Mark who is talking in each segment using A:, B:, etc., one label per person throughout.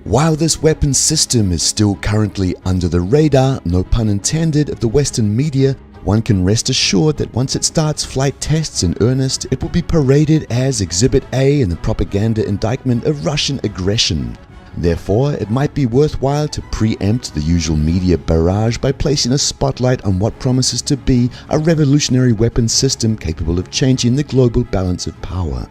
A: While this weapon system is still currently under the radar, no pun intended, of the Western media, one can rest assured that once it starts flight tests in earnest, it will be paraded as Exhibit A in the propaganda indictment of Russian aggression. Therefore, it might be worthwhile to preempt the usual media barrage by placing a spotlight on what promises to be a revolutionary weapon system capable of changing the global balance of power.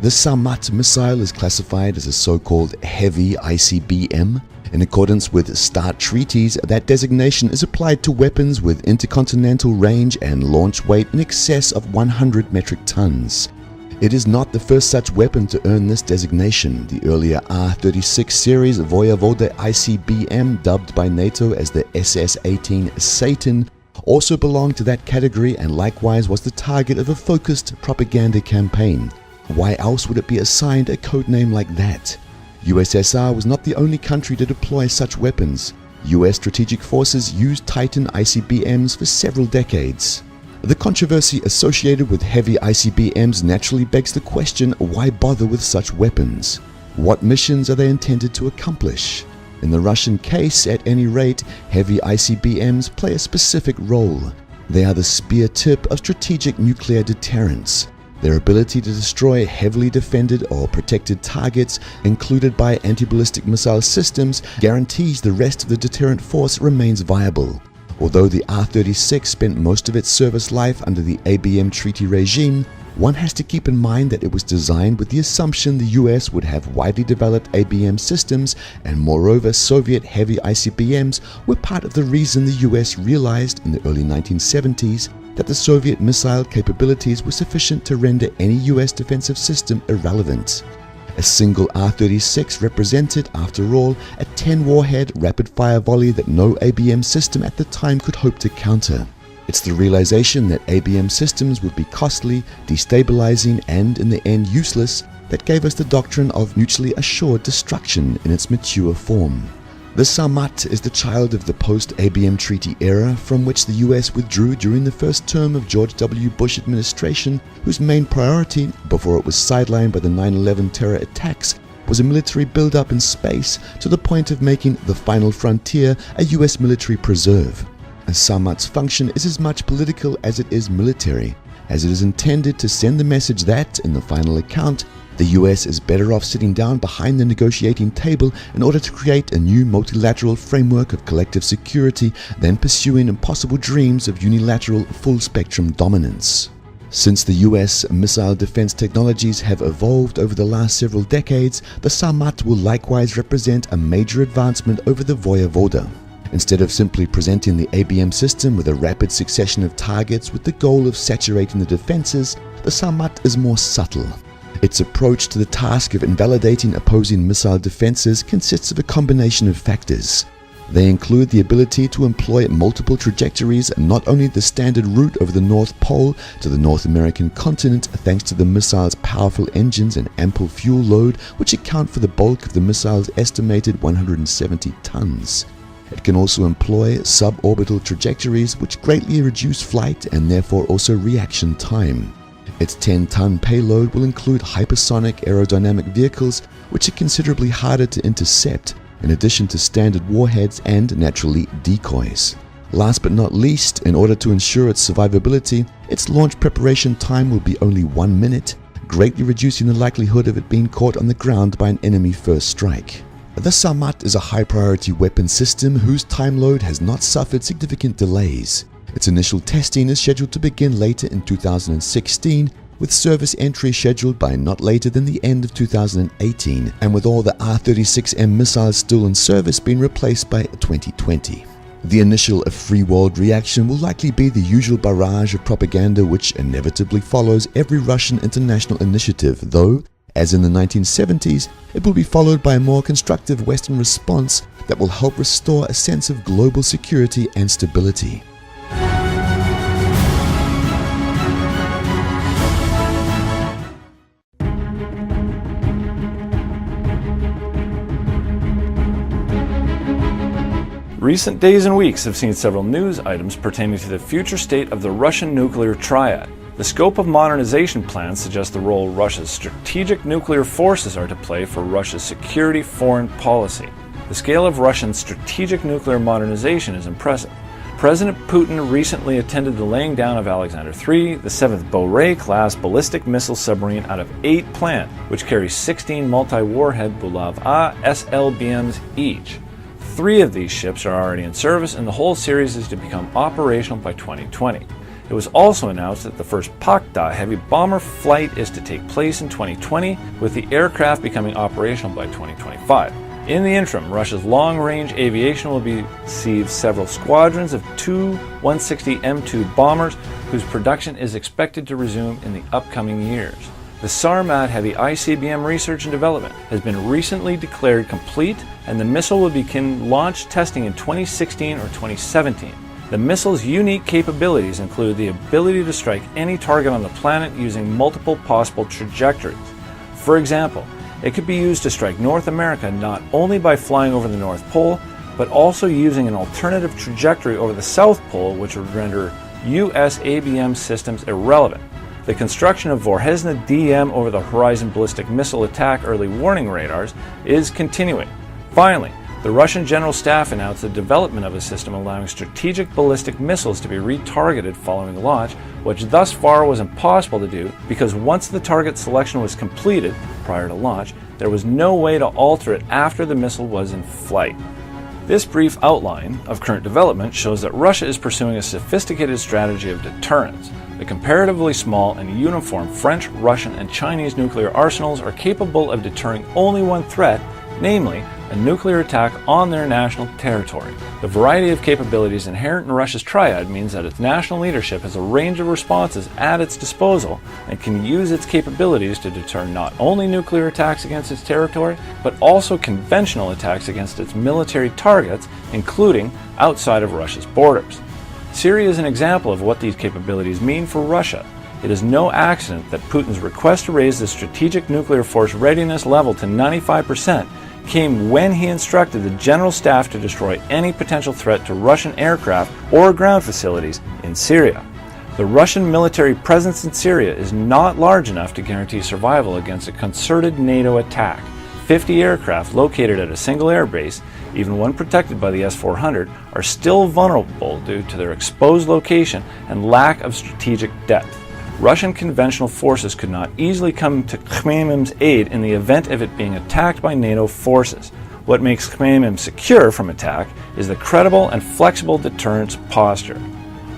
A: The Damit missile is classified as a so-called heavy ICBM. In accordance with START treaties, that designation is applied to weapons with intercontinental range and launch weight in excess of 100 metric tons. It is not the first such weapon to earn this designation. The earlier R-36 series Voyevoda ICBM, dubbed by NATO as the SS-18 Satan, also belonged to that category and likewise was the target of a focused propaganda campaign. Why else would it be assigned a codename like that? USSR was not the only country to deploy such weapons. US strategic forces used Titan ICBMs for several decades. The controversy associated with heavy ICBMs naturally begs the question, why bother with such weapons? What missions are they intended to accomplish? In the Russian case, at any rate, heavy ICBMs play a specific role. They are the spear tip of strategic nuclear deterrence. Their ability to destroy heavily defended or protected targets, included by anti-ballistic missile systems, guarantees the rest of the deterrent force remains viable. Although the R-36 spent most of its service life under the ABM treaty regime, one has to keep in mind that it was designed with the assumption the US would have widely developed ABM systems, and moreover Soviet heavy ICBMs were part of the reason the US realized in the early 1970s that the Soviet missile capabilities were sufficient to render any US defensive system irrelevant. A single R-36 represented, after all, a 10-warhead rapid-fire volley that no ABM system at the time could hope to counter. It's the realization that ABM systems would be costly, destabilizing, and in the end useless that gave us the doctrine of mutually assured destruction in its mature form. The Samat is the child of the post-ABM treaty era from which the US withdrew during the first term of George W. Bush administration, whose main priority, before it was sidelined by the 9/11 terror attacks, was a military build-up in space to the point of making the final frontier a US military preserve. A Samat's function is as much political as it is military, as it is intended to send the message that, in the final account, the US is better off sitting down behind the negotiating table in order to create a new multilateral framework of collective security than pursuing impossible dreams of unilateral full-spectrum dominance. Since the US missile defense technologies have evolved over the last several decades, the Samat will likewise represent a major advancement over the Voyevoda. Instead of simply presenting the ABM system with a rapid succession of targets with the goal of saturating the defenses, the Samat is more subtle. Its approach to the task of invalidating opposing missile defenses consists of a combination of factors. They include the ability to employ multiple trajectories, not only the standard route over the North Pole to the North American continent thanks to the missile's powerful engines and ample fuel load, which account for the bulk of the missile's estimated 170 tons. It can also employ suborbital trajectories which greatly reduce flight and therefore also reaction time. Its 10-ton payload will include hypersonic aerodynamic vehicles which are considerably harder to intercept, in addition to standard warheads and, naturally, decoys. Last but not least, in order to ensure its survivability, its launch preparation time will be only 1 minute, greatly reducing the likelihood of it being caught on the ground by an enemy first strike. The Samat is a high-priority weapon system whose time load has not suffered significant delays. Its initial testing is scheduled to begin later in 2016, with service entry scheduled by not later than the end of 2018, and with all the R-36M missiles still in service being replaced by 2020. The initial free world reaction will likely be the usual barrage of propaganda which inevitably follows every Russian international initiative, though, as in the 1970s, it will be followed by a more constructive Western response that will help restore a sense of global security and stability.
B: Recent days and weeks have seen several news items pertaining to the future state of the Russian nuclear triad. The scope of modernization plans suggest the role Russia's strategic nuclear forces are to play for Russia's security foreign policy. The scale of Russian strategic nuclear modernization is impressive. President Putin recently attended the laying down of Alexander III, the 7th Bourget-class ballistic missile submarine out of 8 planned, which carries 16 multi-warhead Bulava SLBMs each. 3 of these ships are already in service, and the whole series is to become operational by 2020. It was also announced that the first Pakta heavy bomber flight is to take place in 2020, with the aircraft becoming operational by 2025. In the interim, Russia's long-range aviation will receive several squadrons of 2 160 M2 bombers, whose production is expected to resume in the upcoming years. The Sarmat heavy ICBM research and development has been recently declared complete, and the missile will begin launch testing in 2016 or 2017. The missile's unique capabilities include the ability to strike any target on the planet using multiple possible trajectories. For example, it could be used to strike North America not only by flying over the North Pole, but also using an alternative trajectory over the South Pole, which would render US ABM systems irrelevant. The construction of Vorhezhna DM over the horizon ballistic missile attack early warning radars is continuing. Finally, the Russian General Staff announced the development of a system allowing strategic ballistic missiles to be retargeted following launch, which thus far was impossible to do because once the target selection was completed prior to launch, there was no way to alter it after the missile was in flight. This brief outline of current development shows that Russia is pursuing a sophisticated strategy of deterrence. The comparatively small and uniform French, Russian, and Chinese nuclear arsenals are capable of deterring only one threat, namely a nuclear attack on their national territory. The variety of capabilities inherent in Russia's triad means that its national leadership has a range of responses at its disposal and can use its capabilities to deter not only nuclear attacks against its territory, but also conventional attacks against its military targets, including outside of Russia's borders. Syria is an example of what these capabilities mean for Russia. It is no accident that Putin's request to raise the strategic nuclear force readiness level to 95% came when he instructed the General Staff to destroy any potential threat to Russian aircraft or ground facilities in Syria. The Russian military presence in Syria is not large enough to guarantee survival against a concerted NATO attack. 50 aircraft located at a single airbase, even one protected by the S-400, are still vulnerable due to their exposed location and lack of strategic depth. Russian conventional forces could not easily come to Khmeimim's aid in the event of it being attacked by NATO forces. What makes Khmeimim secure from attack is the credible and flexible deterrence posture.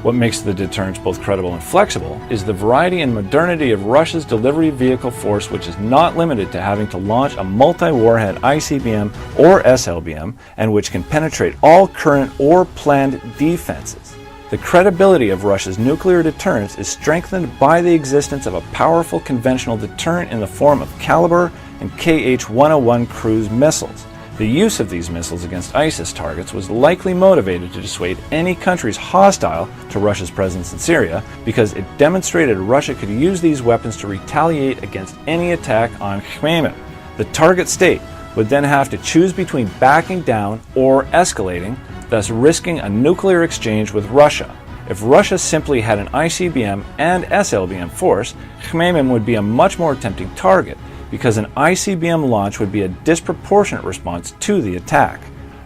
B: What makes the deterrence both credible and flexible is the variety and modernity of Russia's delivery vehicle force, which is not limited to having to launch a multi-warhead ICBM or SLBM, and which can penetrate all current or planned defenses. The credibility of Russia's nuclear deterrence is strengthened by the existence of a powerful conventional deterrent in the form of Caliber and KH-101 cruise missiles. The use of these missiles against ISIS targets was likely motivated to dissuade any countries hostile to Russia's presence in Syria because it demonstrated Russia could use these weapons to retaliate against any attack on Khmeimim. The target state would then have to choose between backing down or escalating, thus risking a nuclear exchange with Russia. If Russia simply had an ICBM and SLBM force, Khmeimim would be a much more tempting target because an ICBM launch would be a disproportionate response to the attack.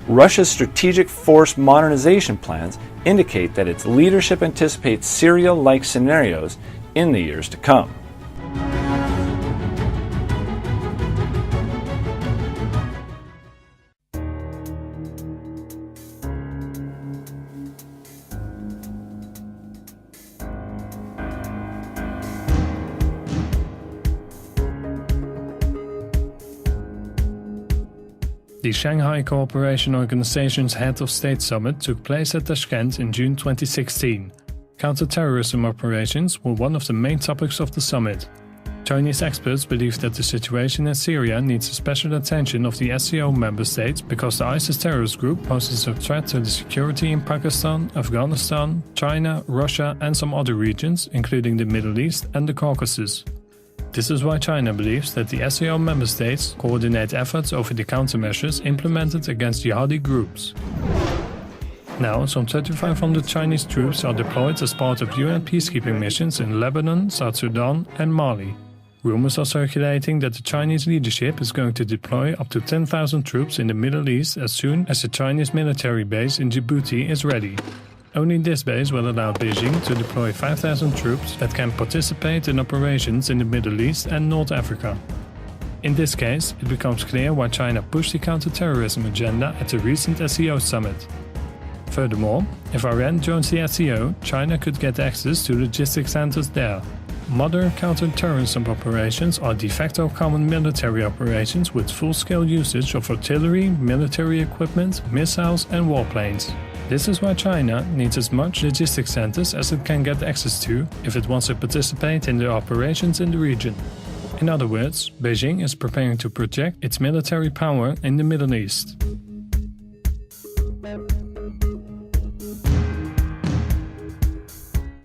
B: Russia's strategic force modernization plans indicate that its leadership anticipates Syria-like scenarios in the years to come.
C: The Shanghai Cooperation Organization's Head of State Summit took place at Tashkent in June 2016. Counter-terrorism operations were one of the main topics of the summit. Chinese experts believe that the situation in Syria needs special attention of the SCO member states because the ISIS terrorist group poses a threat to the security in Pakistan, Afghanistan, China, Russia and some other regions, including the Middle East and the Caucasus. This is why China believes that the SCO member states coordinate efforts over the countermeasures implemented against jihadi groups. Now, some 3,500 Chinese troops are deployed as part of UN peacekeeping missions in Lebanon, South Sudan and Mali. Rumors are circulating that the Chinese leadership is going to deploy up to 10,000 troops in the Middle East as soon as the Chinese military base in Djibouti is ready. Only this base will allow Beijing to deploy 5,000 troops that can participate in operations in the Middle East and North Africa. In this case, it becomes clear why China pushed the counter-terrorism agenda at the recent SCO summit. Furthermore, if Iran joins the SCO, China could get access to logistics centers there. Modern counter-terrorism operations are de facto common military operations with full-scale usage of artillery, military equipment, missiles and warplanes. This is why China needs as much logistics centers as it can get access to if it wants to participate in the operations in the region. In other words, Beijing is preparing to project its military power in the Middle East.